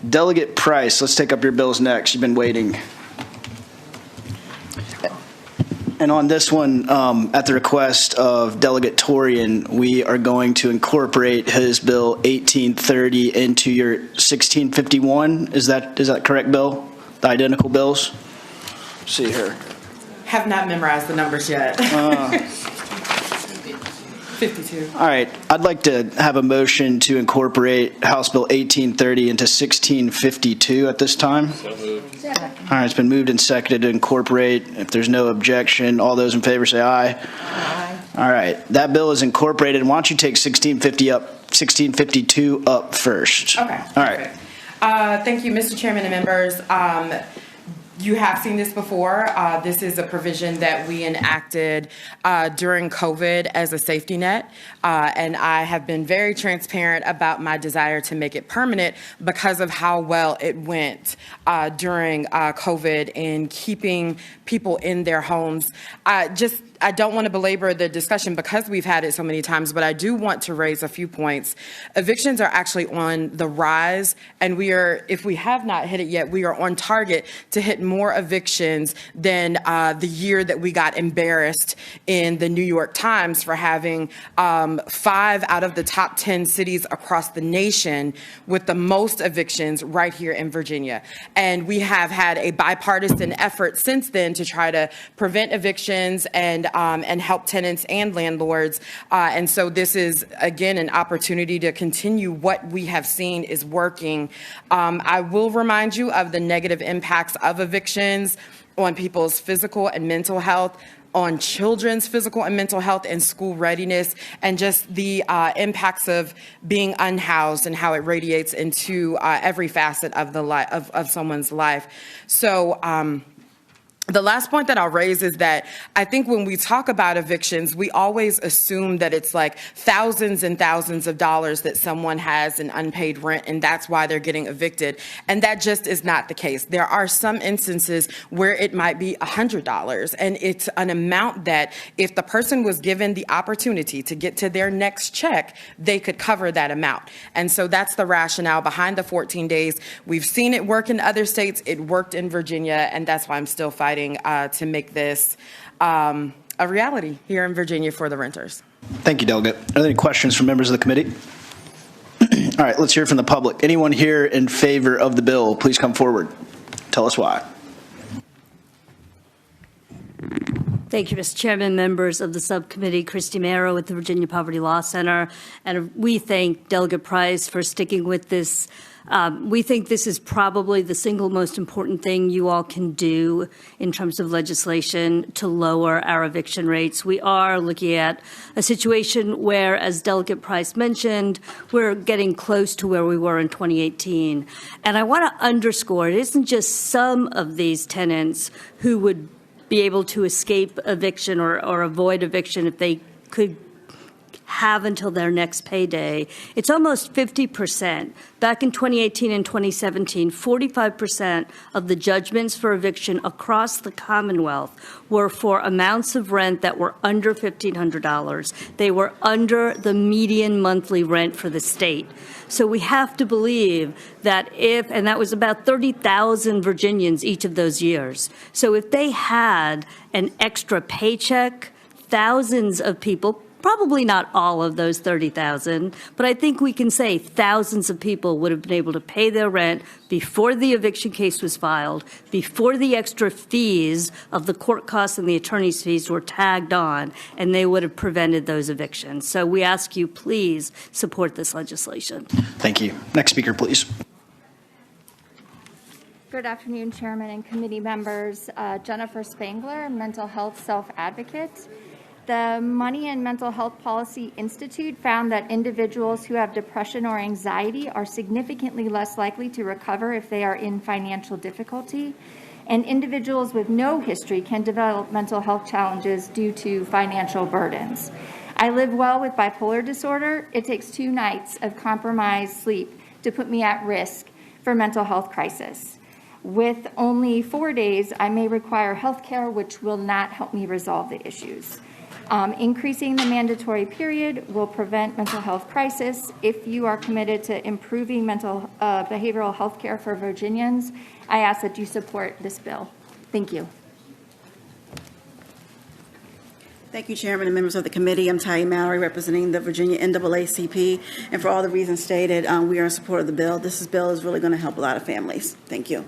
Delegate Price, let's take up your bills next. You've been waiting. And on this one, at the request of Delegate Torian, we are going to incorporate his bill 1830 into your 1651. Is that correct, Bill? The identical bills? Let's see here. Have not memorized the numbers yet. 52. All right. I'd like to have a motion to incorporate House Bill 1830 into 1652 at this time. So moved. All right. It's been moved and seconded to incorporate. If there's no objection, all those in favor say aye. Aye. All right. That bill is incorporated. Why don't you take 1652 up first? Okay. All right. Thank you, Mr. Chairman and members. You have seen this before. This is a provision that we enacted during COVID as a safety net, and I have been very transparent about my desire to make it permanent because of how well it went during COVID in keeping people in their homes. I don't want to belabor the discussion because we've had it so many times, but I do want to raise a few points. Evictions are actually on the rise, and if we have not hit it yet, we are on target to hit more evictions than the year that we got embarrassed in the New York Times for having 5 out of the top 10 cities across the nation with the most evictions right here in Virginia. And we have had a bipartisan effort since then to try to prevent evictions and help tenants and landlords. And so this is, again, an opportunity to continue what we have seen is working. I will remind you of the negative impacts of evictions on people's physical and mental health, on children's physical and mental health and school readiness, and just the impacts of being unhoused and how it radiates into every facet of the of someone's life. So the last point that I'll raise is that I think when we talk about evictions, we always assume that it's like thousands and thousands of dollars that someone has in unpaid rent, and that's why they're getting evicted. And that just is not the case. There are some instances where it might be $100, and it's an amount that if the person was given the opportunity to get to their next check, they could cover that amount. And so that's the rationale behind the 14 days. We've seen it work in other states. It worked in Virginia, and that's why I'm still fighting to make this a reality here in Virginia for the renters. Thank you, Delegate. Are there any questions from members of the committee? All right, let's hear from the public. Anyone here in favor of the bill, please come forward. Tell us why. Thank you, Mr. Chairman, members of the subcommittee. Christy Marrow with the Virginia Poverty Law Center. And we thank Delegate Price for sticking with this. We think this is probably the single most important thing you all can do in terms of legislation to lower our eviction rates. We are looking at a situation where, as Delegate Price mentioned, we're getting close to where we were in 2018. And I want to underscore, it isn't just some of these tenants who would be able to escape eviction or avoid eviction if they could have until their next payday. It's almost 50%. Back in 2018 and 2017, 45% of the judgments for eviction across the Commonwealth were for amounts of rent that were under $1,500. They were under the median monthly rent for the state. So we have to believe that and that was about 30,000 Virginians each of those years. So if they had an extra paycheck, thousands of people, probably not all of those 30,000, but I think we can say thousands of people would have been able to pay their rent before the eviction case was filed, before the extra fees of the court costs and the attorney's fees were tagged on, and they would have prevented those evictions. So we ask you, please support this legislation. Thank you. Next speaker, please. Good afternoon, Chairman and committee members. Jennifer Spangler, Mental Health Self-Advocate. The Money and Mental Health Policy Institute found that individuals who have depression or anxiety are significantly less likely to recover if they are in financial difficulty, and individuals with no history can develop mental health challenges due to financial burdens. I live well with bipolar disorder. It takes 2 nights of compromised sleep to put me at risk for mental health crisis. With only 4 days, I may require health care, which will not help me resolve the issues. Increasing the mandatory period will prevent mental health crisis. If you are committed to improving mental behavioral health care for Virginians, I ask that you support this bill. Thank you. Thank you, Chairman and members of the committee. I'm Ty Mallory, representing the Virginia NAACP. And for all the reasons stated, we are in support of the bill. This bill is really going to help a lot of families. Thank you.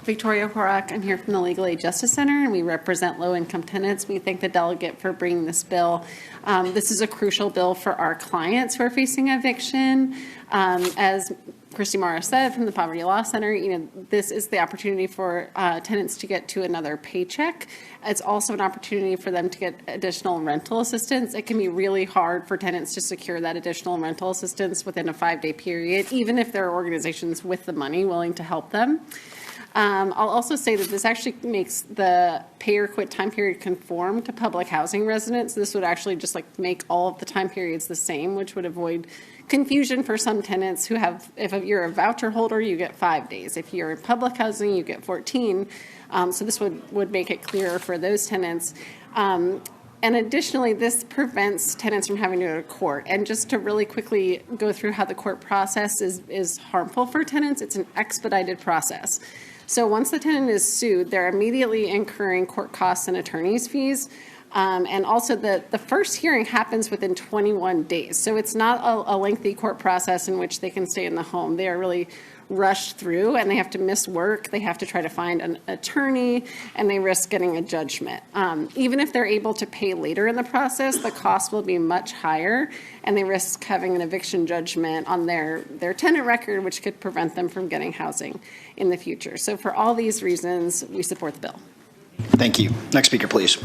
Victoria Horak. I'm here from the Legal Aid Justice Center, and we represent low-income tenants. We thank the delegate for bringing this bill. This is a crucial bill for our clients who are facing eviction. As Christy Mara said from the Poverty Law Center, this is the opportunity for tenants to get to another paycheck. It's also an opportunity for them to get additional rental assistance. It can be really hard for tenants to secure that additional rental assistance within a 5-day period, even if there are organizations with the money willing to help them. I'll also say that this actually makes the pay or quit time period conform to public housing residents. This would actually just make all of the time periods the same, which would avoid confusion for some tenants who have, if you're a voucher holder, you get 5 days. If you're in public housing, you get 14. So this would make it clearer for those tenants. And additionally, this prevents tenants from having to go to court. And just to really quickly go through how the court process is harmful for tenants, it's an expedited process. So once the tenant is sued, they're immediately incurring court costs and attorney's fees. And also the first hearing happens within 21 days. So it's not a lengthy court process in which they can stay in the home. They are really rushed through, and they have to miss work. They have to try to find an attorney, and they risk getting a judgment. Even if they're able to pay later in the process, the cost will be much higher, and they risk having an eviction judgment on their tenant record, which could prevent them from getting housing in the future. So for all these reasons, we support the bill. Thank you. Next speaker, please.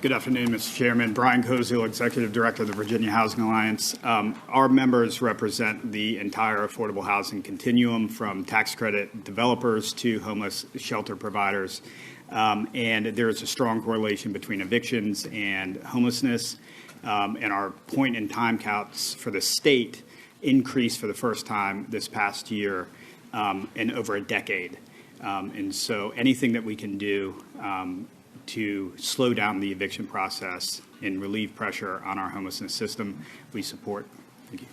Good afternoon, Mr. Chairman. Brian Koziel, Executive Director of the Virginia Housing Alliance. Our members represent the entire affordable housing continuum, from tax credit developers to homeless shelter providers. And there is a strong correlation between evictions and homelessness. And our point in time counts for the state increased for the first time this past year in over a decade. And so anything that we can do to slow down the eviction process and relieve pressure on our homelessness system, we support. Thank you.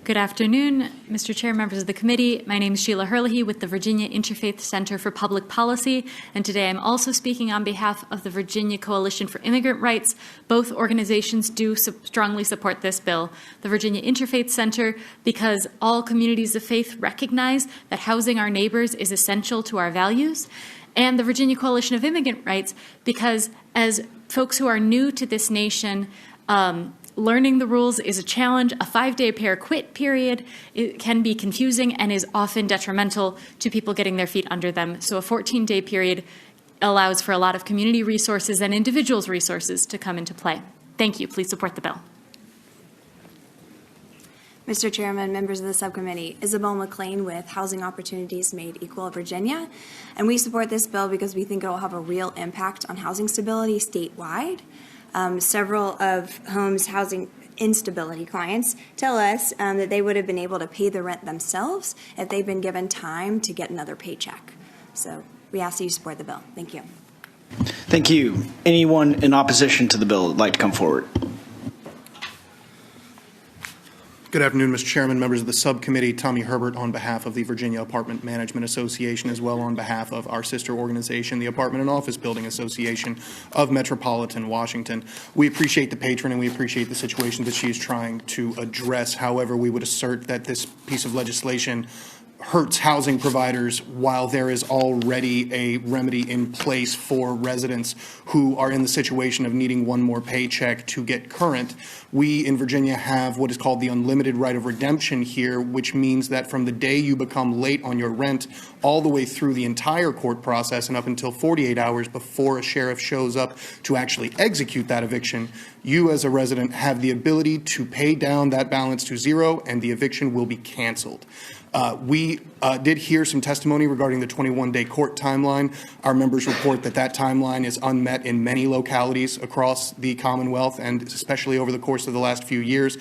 Good afternoon, Mr. Chair, members of the committee. My name is Sheila Herlihy with the Virginia Interfaith Center for Public Policy, and today I'm also speaking on behalf of the Virginia Coalition for Immigrant Rights. Both organizations do strongly support this bill. The Virginia Interfaith Center, because all communities of faith recognize that housing our neighbors is essential to our values, and the Virginia Coalition of Immigrant Rights, because as folks who are new to this nation, learning the rules is a challenge. A 5-day pay or quit period can be confusing and is often detrimental to people getting their feet under them. So a 14-day period allows for a lot of community resources and individuals' resources to come into play. Thank you. Please support the bill. Mr. Chairman, members of the subcommittee, Isabel McLean with Housing Opportunities Made Equal of Virginia. And we support this bill because we think it will have a real impact on housing stability statewide. Several of Home's housing instability clients tell us that they would have been able to pay the rent themselves if they'd been given time to get another paycheck. So we ask that you support the bill. Thank you. Thank you. Anyone in opposition to the bill would like to come forward? Good afternoon, Mr. Chairman, members of the subcommittee. Tommy Herbert on behalf of the Virginia Apartment Management Association, as well on behalf of our sister organization, the Apartment and Office Building Association of Metropolitan Washington. We appreciate the patron and we appreciate the situation that she is trying to address. However, we would assert that this piece of legislation hurts housing providers while there is already a remedy in place for residents who are in the situation of needing one more paycheck to get current. We in Virginia have what is called the unlimited right of redemption here, which means that from the day you become late on your rent all the way through the entire court process and up until 48 hours before a sheriff shows up to actually execute that eviction, you as a resident have the ability to pay down that balance to zero and the eviction will be canceled. We did hear some testimony regarding the 21-day court timeline. Our members report that timeline is unmet in many localities across the Commonwealth, and especially over the course of the last few years.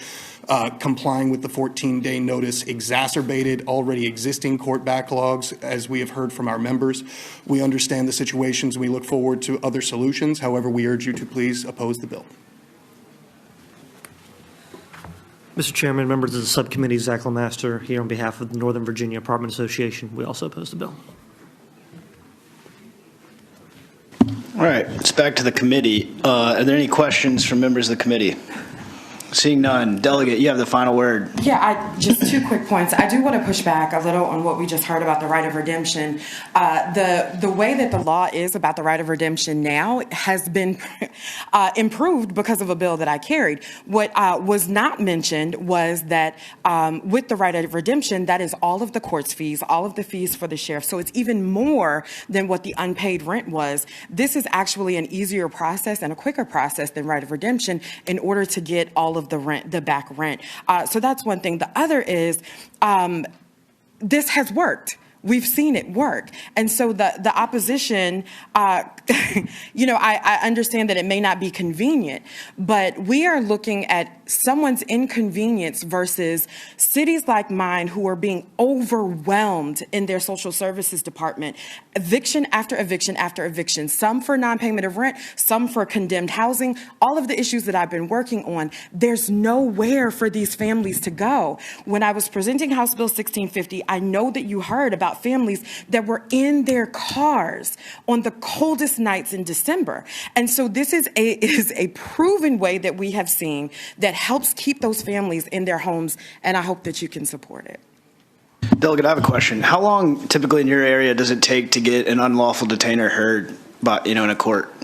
Complying with the 14-day notice exacerbated already existing court backlogs, as we have heard from our members. We understand the situations, and we look forward to other solutions. However, we urge you to please oppose the bill. Mr. Chairman, members of the subcommittee, Zach Lemaster here on behalf of the Northern Virginia Apartment Association. We also oppose the bill. All right, it's back to the committee. Are there any questions from members of the committee? Seeing none. Delegate, you have the final word. Yeah, just 2 quick points. I do want to push back a little on what we just heard about the right of redemption. The way that the law is about the right of redemption now has been improved because of a bill that I carried. What was not mentioned was that with the right of redemption, that is all of the court's fees, all of the fees for the sheriff. So it's even more than what the unpaid rent was. This is actually an easier process and a quicker process than right of redemption in order to get all of the rent, the back rent. So that's one thing. The other is this has worked. We've seen it work. And so the opposition, I understand that it may not be convenient, but we are looking at someone's inconvenience versus cities like mine who are being overwhelmed in their social services department, eviction after eviction after eviction, some for non-payment of rent, some for condemned housing, all of the issues that I've been working on. There's nowhere for these families to go. When I was presenting House Bill 1650, I know that you heard about families that were in their cars on the coldest nights in December. And so this is a proven way that we have seen that helps keep those families in their homes, and I hope that you can support it. Delegate, I have a question. How long typically in your area does it take to get an unlawful detainer heard by, in a court?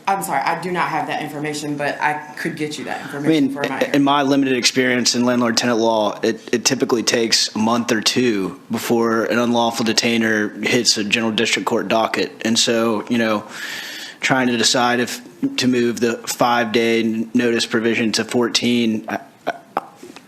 I'm sorry, I do not have that information, but I could get you that information for my area. In my limited experience in landlord-tenant law, it typically takes a month or two before an unlawful detainer hits a general district court docket. And so, trying to decide if to move the 5-day notice provision to 14, at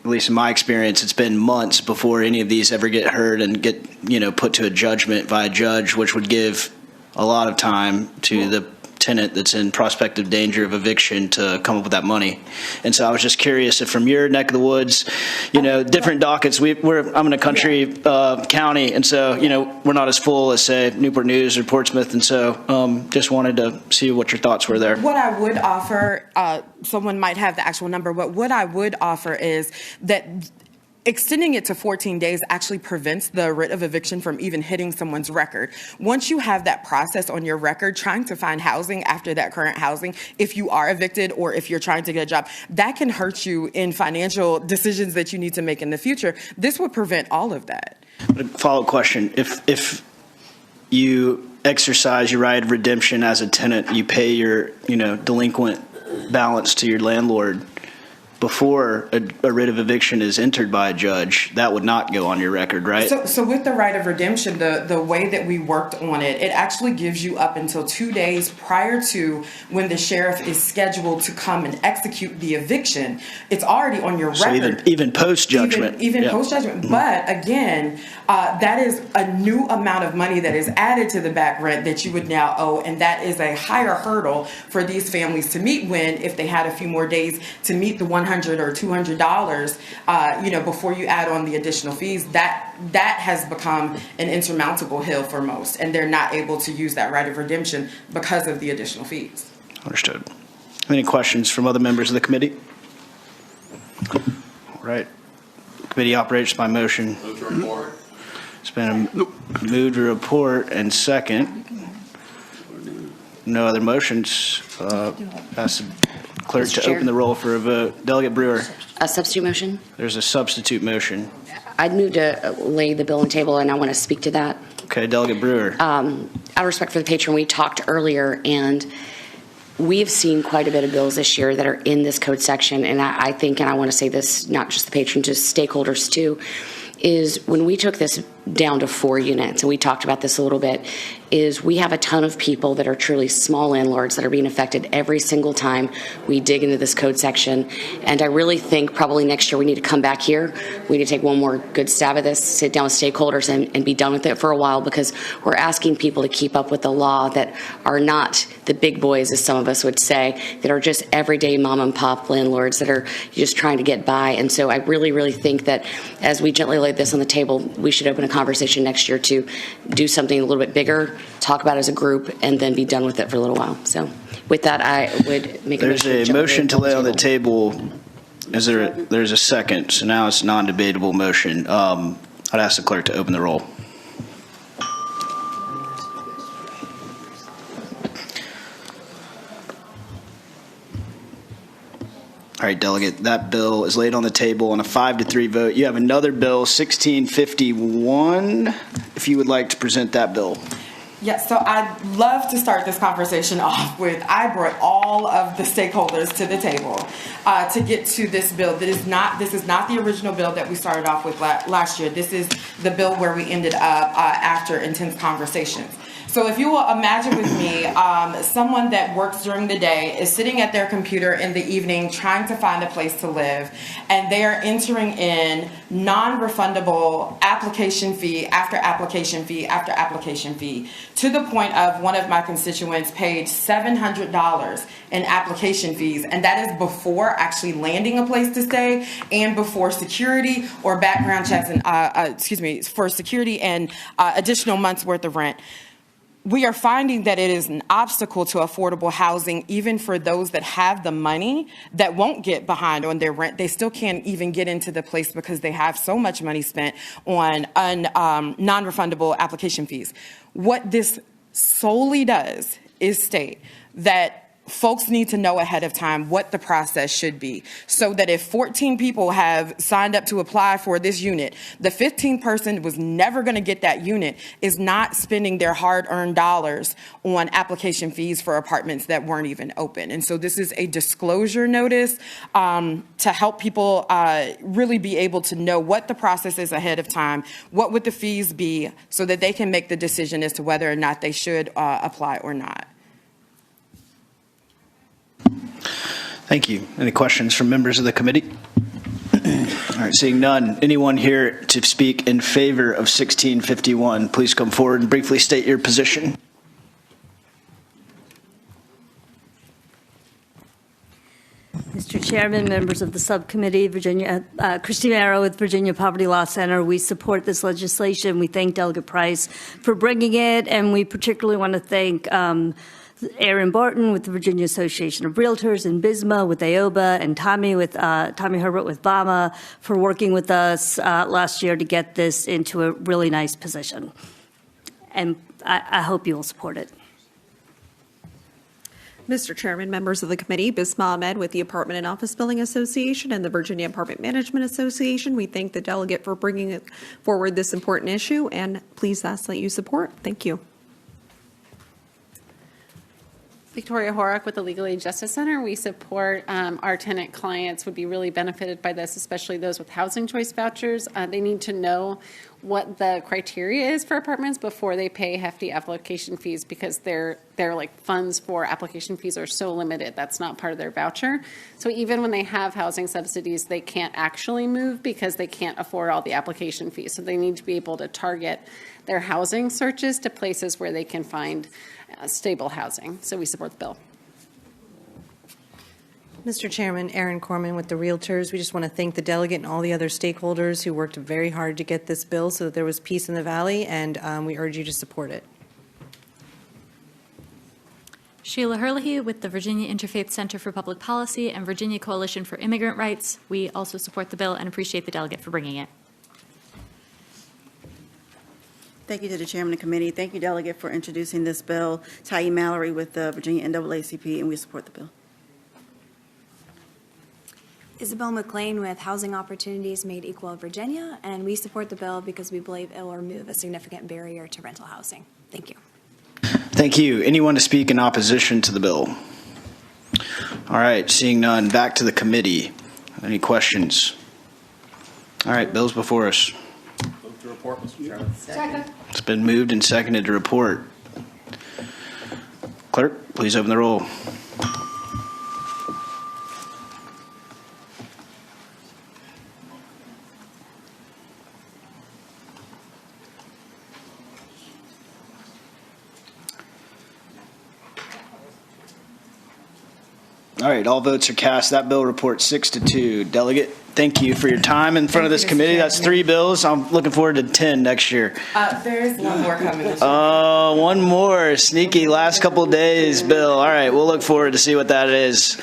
least in my experience, it's been months before any of these ever get heard and get, put to a judgment by a judge, which would give a lot of time to the tenant that's in prospective danger of eviction to come up with that money. And so I was just curious if from your neck of the woods, different dockets, I'm in a country county, and so, we're not as full as, say, Newport News or Portsmouth, and so just wanted to see what your thoughts were there. What I would offer, someone might have the actual number, but what I would offer is that extending it to 14 days actually prevents the writ of eviction from even hitting someone's record. Once you have that process on your record, trying to find housing after that current housing, if you are evicted or if you're trying to get a job, that can hurt you in financial decisions that you need to make in the future. This would prevent all of that. Follow-up question. If you exercise your right of redemption as a tenant, you pay your, delinquent balance to your landlord, before a writ of eviction is entered by a judge, that would not go on your record, right? So with the right of redemption, the way that we worked on it, it actually gives you up until 2 days prior to when the sheriff is scheduled to come and execute the eviction. It's already on your record. Even post-judgment. Even post-judgment. Mm-hmm. But again, that is a new amount of money that is added to the back rent that you would now owe, and that is a higher hurdle for these families to meet when, if they had a few more days to meet the $100 or $200, before you add on the additional fees, that has become an insurmountable hill for most, and they're not able to use that right of redemption because of the additional fees. Understood. Any questions from other members of the committee? All right. Committee operates by motion. Move to report. It's been moved to report and second. No other motions. Ask the clerk to open the roll for a vote. Delegate Brewer. A substitute motion? There's a substitute motion. I'd move to lay the bill on the table, and I want to speak to that. Okay, Delegate Brewer. Out of respect for the patron, we talked earlier, and we've seen quite a bit of bills this year that are in this code section, and I think, and I want to say this, not just the patron, just stakeholders too, is when we took this down to 4 units, and we talked about this a little bit, is we have a ton of people that are truly small landlords that are being affected every single time we dig into this code section. And I really think probably next year we need to come back here. We need to take one more good stab at this, sit down with stakeholders and be done with it for a while, because we're asking people to keep up with the law that are not the big boys, as some of us would say, that are just everyday mom and pop landlords that are just trying to get by. And so I really, really think that as we gently lay this on the table, we should open a conversation next year to do something a little bit bigger, talk about it as a group, and then be done with it for a little while. So with that, I would make a motion. There's a motion to lay on the table. There's a second, so now it's non-debatable motion. I'd ask the clerk to open the roll. All right, Delegate, that bill is laid on the table on a 5-3 vote. You have another bill, 1651, if you would like to present that bill. Yes, so I'd love to start this conversation off with, I brought all of the stakeholders to the table to get to this bill. This is not the original bill that we started off with last year. This is the bill where we ended up after intense conversations. So if you will imagine with me, someone that works during the day is sitting at their computer in the evening trying to find a place to live, and they are entering in non-refundable application fee after application fee after application fee, to the point of one of my constituents paid $700 in application fees, and that is before actually landing a place to stay and before security or background checks and for security and additional months worth of rent. We are finding that it is an obstacle to affordable housing, even for those that have the money that won't get behind on their rent. They still can't even get into the place because they have so much money spent on non-refundable application fees. What this solely does is state that folks need to know ahead of time what the process should be, so that if 14 people have signed up to apply for this unit, the 15th person was never going to get that unit, is not spending their hard-earned dollars on application fees for apartments that weren't even open. And so this is a disclosure notice to help people really be able to know what the process is ahead of time, what would the fees be, so that they can make the decision as to whether or not they should apply or not. Thank you. Any questions from members of the committee? All right, seeing none. Anyone here to speak in favor of 1651, please come forward and briefly state your position. Mr. Chairman, members of the subcommittee, Christy Marrow with Virginia Poverty Law Center, we support this legislation. We thank Delegate Price for bringing it, and we particularly want to thank Aaron Barton with the Virginia Association of Realtors, and Bisma with AOBA, and Tommy Herbert with BAMA for working with us last year to get this into a really nice position. And I hope you will support it. Mr. Chairman, members of the committee, Bisma Ahmed with the Apartment and Office Building Association and the Virginia Apartment Management Association. We thank the delegate for bringing forward this important issue, and please ask that you support. Thank you. Victoria Horak with the Legal Aid Justice Center. We support our tenant clients would be really benefited by this, especially those with housing choice vouchers. They need to know what the criteria is for apartments before they pay hefty application fees, because their like funds for application fees are so limited. That's not part of their voucher. So even when they have housing subsidies, they can't actually move because they can't afford all the application fees. So they need to be able to target their housing searches to places where they can find stable housing. So we support the bill. Mr. Chairman, Aaron Corman with the Realtors. We just want to thank the delegate and all the other stakeholders who worked very hard to get this bill so that there was peace in the Valley, and we urge you to support it. Sheila Herlihy with the Virginia Interfaith Center for Public Policy and Virginia Coalition for Immigrant Rights. We also support the bill and appreciate the delegate for bringing it. Thank you to the chairman of the committee. Thank you, delegate, for introducing this bill. Tayi Mallory with the Virginia NAACP, and we support the bill. Isabel McLean with Housing Opportunities Made Equal of Virginia, and we support the bill because we believe it will remove a significant barrier to rental housing. Thank you. Thank you. Anyone to speak in opposition to the bill? All right, seeing none, back to the committee. Any questions? All right, bill's before us. report, Mr. Chairman. Second. It's been moved and seconded to report. Clerk, please open the roll. All right, all votes are cast. That bill reports 6-2. Delegate, thank you for your time in front of this committee. That's 3 bills. I'm looking forward to 10 next year. There's one more coming. One more. Sneaky last couple days bill. All right, we'll look forward to see what that is.